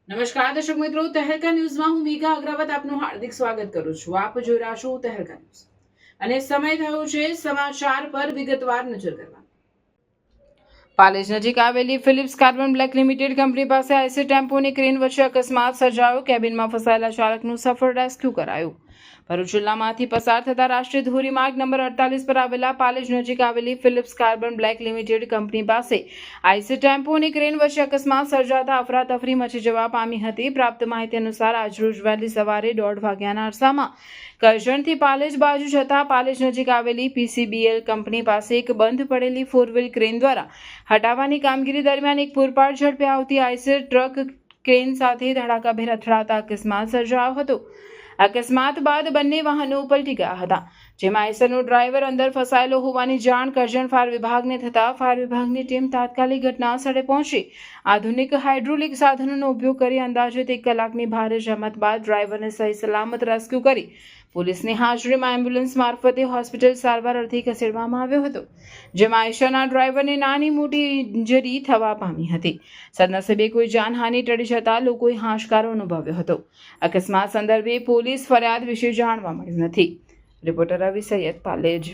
નમસ્કાર દર્શક મિત્રો, તહેલકા ન્યૂઝમાં હું મેઘા અગ્રવાલ આપનું હાર્દિક સ્વાગત કરું છું. આપ જોઈ રહ્યા છો તહેલકા ન્યૂઝ અને સમય થયો છે સમાચાર પર વિગતવાર નજર કરવા. પાલેજ નજીક આવેલી Phillips carbon black limited company પાસે આઈસી ટેમ્પોની ક્રેન વચ્ચે અકસ્માત સર્જાયો. કેબિનમાં ફસાયેલા ચાલકનું સફળ રેસ્ક્યુ કરાયું. ભરૂચ જિલ્લામાંથી પસાર થતા રાષ્ટ્રીય ધોરીમાર્ગ નંબર 48 પર આવેલા પાલેજ નજીક આવેલી Phillips carbon black limited company પાસે આઈસી ટેમ્પોની ક્રેન વચ્ચે અકસ્માત સર્જાતા અફરાતફરી મચી જવા પામી હતી. પ્રાપ્ત માહિતી અનુસાર આજરોજ વહેલી સવારે 1:30 વાગ્યાના અરસામાં કરજણથી પાલેજ બાજુ જતા પાલેજ નજીક આવેલી પીસીબીએલ કંપની પાસે એક બંધ પડેલી 4 વ્હીલ ક્રેન દ્વારા હટાવવાની કામગીરી દરમિયાન એક પૂરપાટ ઝડપે આવતી આઈસર ટ્રક ક્રેન સાથે ધડાકાભેર અથડાતા અકસ્માત સર્જાયો હતો. અકસ્માત બાદ બંને વાહનો પલટી ગયા હતા, જેમાં આઈસરનો ડ્રાઈવર અંદર ફસાયેલો હોવાની જાણ કરજણ ફાયર વિભાગને થતા ફાયર વિભાગની ટીમ તાત્કાલિક ઘટના સ્થળે પહોંચી આધુનિક હાઇડ્રોલિક સાધનોનો ઉપયોગ કરી અંદાજિત 1 કલાકની ભારે જહેમત બાદ ડ્રાઈવરને સહી સલામત રેસ્ક્યુ કરી પોલીસની હાજરીમાં એમ્બ્યુલન્સ મારફતે હોસ્પિટલ સારવાર અર્થે ખસેડવામાં આવ્યો હતો, જેમાં આઈસરના ડ્રાઈવરને નાની મોટી ઇન્જરી થવા પામી હતી. સદનસીબે કોઈ જાનહાનિ ટળી જતા લોકોએ હાશકારો અનુભવ્યો હતો. અકસ્માત સંદર્ભે પોલીસ ફરિયાદ વિશે જાણવા મળ્યું નથી. રિપોર્ટર રવિ સૈયદ, પાલેજ.